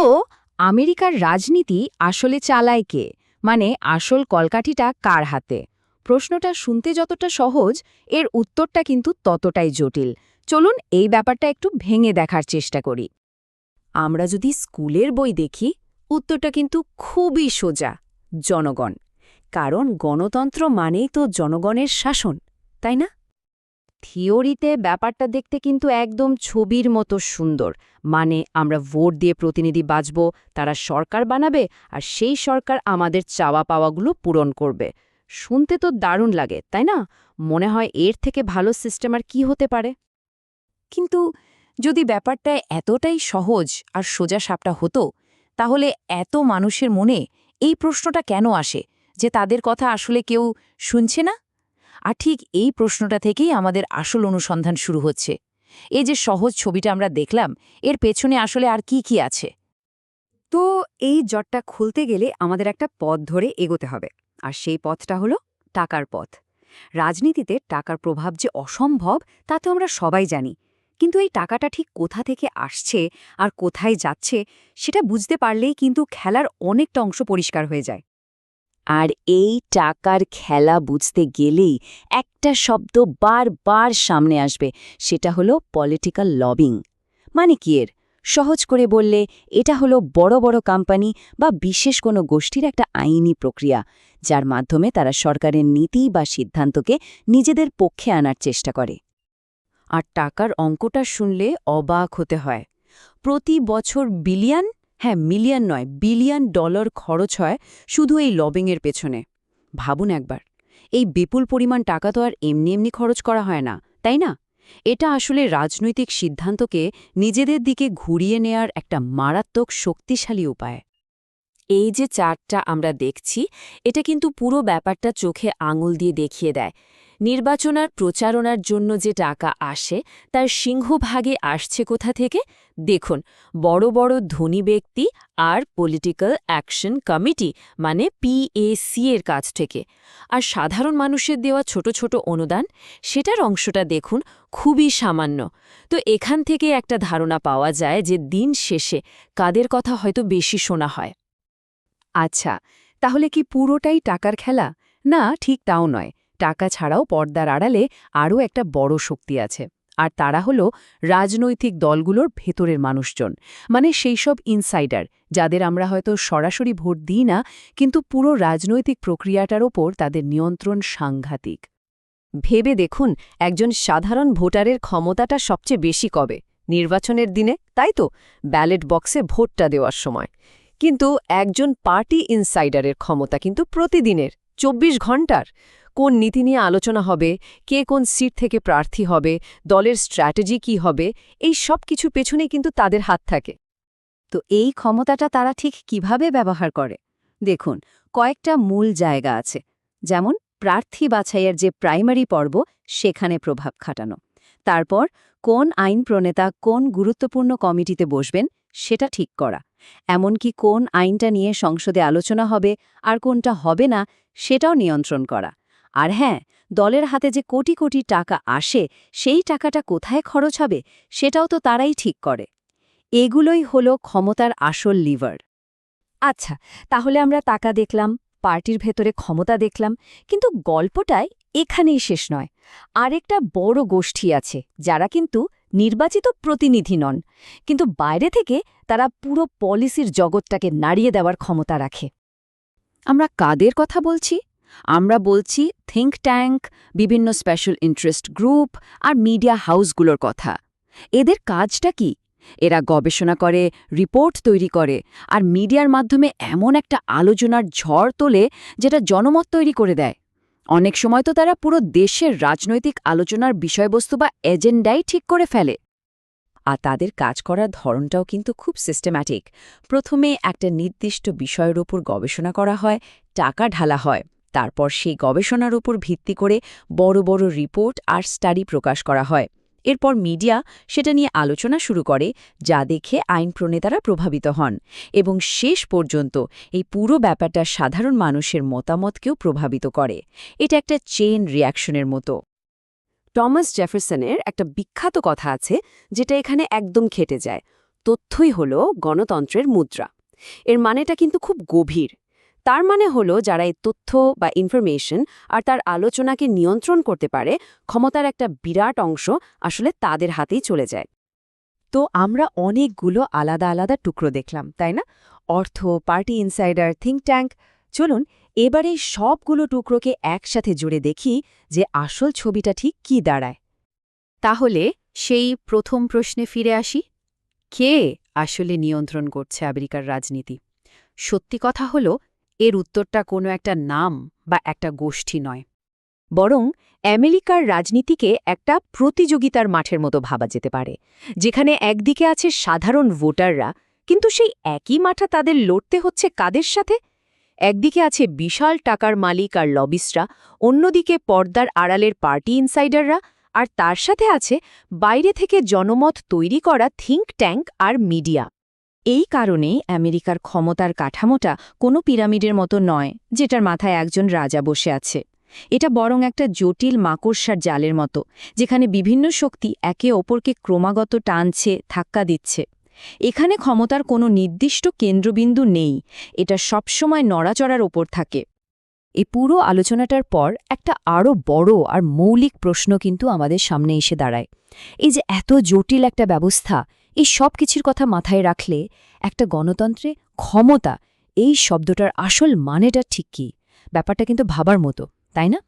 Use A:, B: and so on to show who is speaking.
A: তো আমেরিকার রাজনীতি আসলে চালায় কে, মানে আসল কলকাঠিটা কার হাতে? প্রশ্নটা শুনতে যতটা সহজ, এর উত্তরটা কিন্তু ততটাই জটিল। চলুন এই ব্যাপারটা একটু ভেঙে দেখার চেষ্টা করি। আমরা যদি স্কুলের বই দেখি, উত্তরটা কিন্তু খুবই সোজা, জনগণ। কারণ গণতন্ত্র মানেই তো জনগণের শাসন, তাই না? থিওরিতে ব্যাপারটা দেখতে কিন্তু একদম ছবির মতো সুন্দর, মানে আমরা ভোট দিয়ে প্রতিনিধি বাছব, তারা সরকার বানাবে, আর সেই সরকার আমাদের চাওয়া পাওয়াগুলো পূরণ করবে। শুনতে তো দারুণ লাগে, তাই না? মনে হয় এর থেকে ভালো সিস্টেম আর কি হতে পারে। কিন্তু যদি ব্যাপারটা এতটাই সহজ আর সোজা সাপটা হতো, তাহলে এত মানুষের মনে এই প্রশ্নটা কেন আসে যে তাদের কথা আসলে কেউ শুনছে না? আর ঠিক এই প্রশ্নটা থেকেই আমাদের আসল অনুসন্ধান শুরু হচ্ছে। এই যে সহজ ছবিটা আমরা দেখলাম, এর পেছনে আসলে আর কি কি আছে? তো এই জটটা খুলতে গেলে আমাদের একটা পথ ধরে এগোতে হবে। আর সেই পথটা হলো টাকার পথ। রাজনীতিতে টাকার প্রভাব যে অসম্ভব, তা তো আমরা সবাই জানি। কিন্তু এই টাকাটা ঠিক কোথা থেকে আসছে আর কোথায় যাচ্ছে, সেটা বুঝতে পারলেই কিন্তু খেলার অনেকটা অংশ পরিষ্কার হয়ে যায়। আর এই টাকার খেলা বুঝতে গেলেই একটা শব্দ বারবার সামনে আসবে, সেটা হলো পলিটিক্যাল লবিং। মানে কি এর? সহজ করে বললে, এটা হলো বড় বড় কোম্পানি বা বিশেষ কোনো গোষ্ঠীর একটা আইনি প্রক্রিয়া, যার মাধ্যমে তারা সরকারের নীতি বা সিদ্ধান্তকে নিজেদের পক্ষে আনার চেষ্টা করে। আর টাকার অঙ্কটা শুনলে অবাক হতে হয়। প্রতি বছর বিলিয়ন, হ্যাঁ মিলিয়ন নয়, বিলিয়ন ডলার খরচ হয় শুধু এই লবিংয়ের পেছনে। ভাবুন একবার, এই বিপুল পরিমাণ টাকা তো আর এমনি এমনি খরচ করা হয় না, তাই না? এটা আসলে রাজনৈতিক সিদ্ধান্তকে নিজেদের দিকে ঘুরিয়ে নেয়ার একটা মারাত্মক শক্তিশালী উপায়। এই যে চার্টটা আমরা দেখছি, এটা কিন্তু পুরো ব্যাপারটা চোখে আঙুল দিয়ে দেখিয়ে দেয়। নির্বাচন আর প্রচারণার জন্য যে টাকা আসে, তার সিংহভাগে আসছে কোথা থেকে? দেখুন, বড় বড় ধনী ব্যক্তি আর পলিটিক্যাল অ্যাকশন কমিটি, মানে পিএসি এর কাছ থেকে। আর সাধারণ মানুষের দেওয়া ছোট ছোট অনুদান, সেটার অংশটা দেখুন খুবই সামান্য। তো এখান থেকে একটা ধারণা পাওয়া যায় যে দিন শেষে কাদের কথা হয়তো বেশি শোনা হয়। আচ্ছা, তাহলে কি পুরোটাই টাকার খেলা? না, ঠিক তাও নয়। টাকা ছাড়াও পর্দার আড়ালে আরও একটা বড় শক্তি আছে। আর তারা হলো রাজনৈতিক দলগুলোর ভেতরের মানুষজন, মানে সেই সব ইনসাইডার, যাদের আমরা হয়তো সরাসরি ভোট দিই না, কিন্তু পুরো রাজনৈতিক প্রক্রিয়াটার ওপর তাদের নিয়ন্ত্রণ সাংঘাতিক। ভেবে দেখুন, একজন সাধারণ ভোটারের ক্ষমতাটা সবচেয়ে বেশি কবে? নির্বাচনের দিনে, তাই তো? ব্যালট বক্সে ভোটটা দেওয়ার সময়। কিন্তু একজন পার্টি ইনসাইডারের ক্ষমতা কিন্তু প্রতিদিনের, ২৪ ঘণ্টার। কোন নীতি নিয়ে আলোচনা হবে, কে কোন সিট থেকে প্রার্থী হবে, দলের স্ট্র্যাটেজি কি হবে, এই সব কিছু পেছনেই কিন্তু তাদের হাত থাকে। তো এই ক্ষমতাটা তারা ঠিক কিভাবে ব্যবহার করে? দেখুন, কয়েকটা মূল জায়গা আছে। যেমন প্রার্থী বাছাইয়ের যে প্রাইমারি পর্ব, সেখানে প্রভাব খাটানো। তারপর কোন আইন প্রণেতা কোন গুরুত্বপূর্ণ কমিটিতে বসবেন, সেটা ঠিক করা। এমনকি কোন আইনটা নিয়ে সংসদে আলোচনা হবে আর কোনটা হবে না, সেটাও নিয়ন্ত্রণ করা। আর হ্যাঁ, দলের হাতে যে কোটি কোটি টাকা আসে, সেই টাকাটা কোথায় খরচ হবে, সেটাও তো তারাই ঠিক করে। এগুলোই হলো ক্ষমতার আসল লিভার। আচ্ছা, তাহলে আমরা টাকা দেখলাম, পার্টির ভেতরে ক্ষমতা দেখলাম, কিন্তু গল্পটাই এখানেই শেষ নয়। আরেকটা বড় গোষ্ঠী আছে, যারা কিন্তু নির্বাচিত প্রতিনিধি নন, কিন্তু বাইরে থেকে তারা পুরো পলিসির জগৎটাকে নাড়িয়ে দেওয়ার ক্ষমতা রাখে। আমরা কাদের কথা বলছি? আমরা বলছি থিঙ্ক ট্যাঙ্ক, বিভিন্ন স্পেশাল ইন্টারেস্ট গ্রুপ আর মিডিয়া হাউসগুলোর কথা। এদের কাজটা কি? এরা গবেষণা করে, রিপোর্ট তৈরি করে, আর মিডিয়ার মাধ্যমে এমন একটা আলোচনার ঝড় তোলে, যেটা জনমত তৈরি করে দেয়। অনেক সময় তো তারা পুরো দেশের রাজনৈতিক আলোচনার বিষয়বস্তু বা এজেন্ডাই ঠিক করে ফেলে। আর তাদের কাজ করার ধরনটাও কিন্তু খুব সিস্টেম্যাটিক। প্রথমে একটা নির্দিষ্ট বিষয়ের উপর গবেষণা করা হয়, টাকা ঢালা হয়। তারপর সেই গবেষণার উপর ভিত্তি করে বড় বড় রিপোর্ট আর স্টাডি প্রকাশ করা হয়। এরপর মিডিয়া সেটা নিয়ে আলোচনা শুরু করে, যা দেখে আইন প্রণেতারা প্রভাবিত হন। এবং শেষ পর্যন্ত এই পুরো ব্যাপারটা সাধারণ মানুষের মতামতকেও প্রভাবিত করে। এটা একটা চেইন রিয়াকশনের মতো। টমাস জেফারসনের একটা বিখ্যাত কথা আছে, যেটা এখানে একদম খেটে যায়।
B: তথ্যই হলো গণতন্ত্রের মুদ্রা। এর মানেটা কিন্তু খুব গভীর। তার মানে হলো যারা এই তথ্য বা ইনফরমেশন আর তার আলোচনাকে নিয়ন্ত্রণ করতে পারে, ক্ষমতার একটা বিরাট অংশ আসলে তাদের হাতেই চলে যায়।
A: তো আমরা অনেকগুলো আলাদা আলাদা টুকরো দেখলাম, তাই না? অর্থ, পার্টি ইনসাইডার, থিঙ্ক ট্যাঙ্ক। চলুন এবার এই সবগুলো টুকরোকে একসাথে জুড়ে দেখি যে আসল ছবিটা ঠিক কী দাঁড়ায়। তাহলে সেই প্রথম প্রশ্নে ফিরে আসি, কে আসলে নিয়ন্ত্রণ করছে আমেরিকার রাজনীতি? সত্যি কথা হলো, এর উত্তরটা কোনো একটা নাম বা একটা গোষ্ঠী নয়, বরং আমেরিকার রাজনীতিকে একটা প্রতিযোগিতার মাঠের মতো ভাবা যেতে পারে, যেখানে একদিকে আছে সাধারণ ভোটাররা, কিন্তু সেই একই মাঠে তাদের লড়তে হচ্ছে কাদের সাথে? একদিকে আছে বিশাল টাকার মালিক আর লবিস্টরা, অন্যদিকে পর্দার আড়ালের পার্টি ইনসাইডাররা, আর তার সাথে আছে বাইরে থেকে জনমত তৈরি করা থিঙ্ক ট্যাঙ্ক আর মিডিয়া। এই কারণেই আমেরিকার ক্ষমতার কাঠামোটা কোনো পিরামিডের মতো নয়, যেটার মাথায় একজন রাজা বসে আছে। এটা বরং একটা জটিল মাকড়সার জালের মতো, যেখানে বিভিন্ন শক্তি একে অপরকে ক্রমাগত টানছে, ধাক্কা দিচ্ছে। এখানে ক্ষমতার কোনো নির্দিষ্ট কেন্দ্রবিন্দু নেই, এটা সবসময় নড়াচড়ার ওপর থাকে। এই পুরো আলোচনাটার পর একটা আরও বড় আর মৌলিক প্রশ্ন কিন্তু আমাদের সামনে এসে দাঁড়ায়। এই যে এত জটিল একটা ব্যবস্থা, এই সব কিছুর কথা মাথায় রাখলে একটা গণতন্ত্রে ক্ষমতা, এই শব্দটার আসল মানেটা ঠিক কী? ব্যাপারটা কিন্তু ভাবার মতো, তাই না?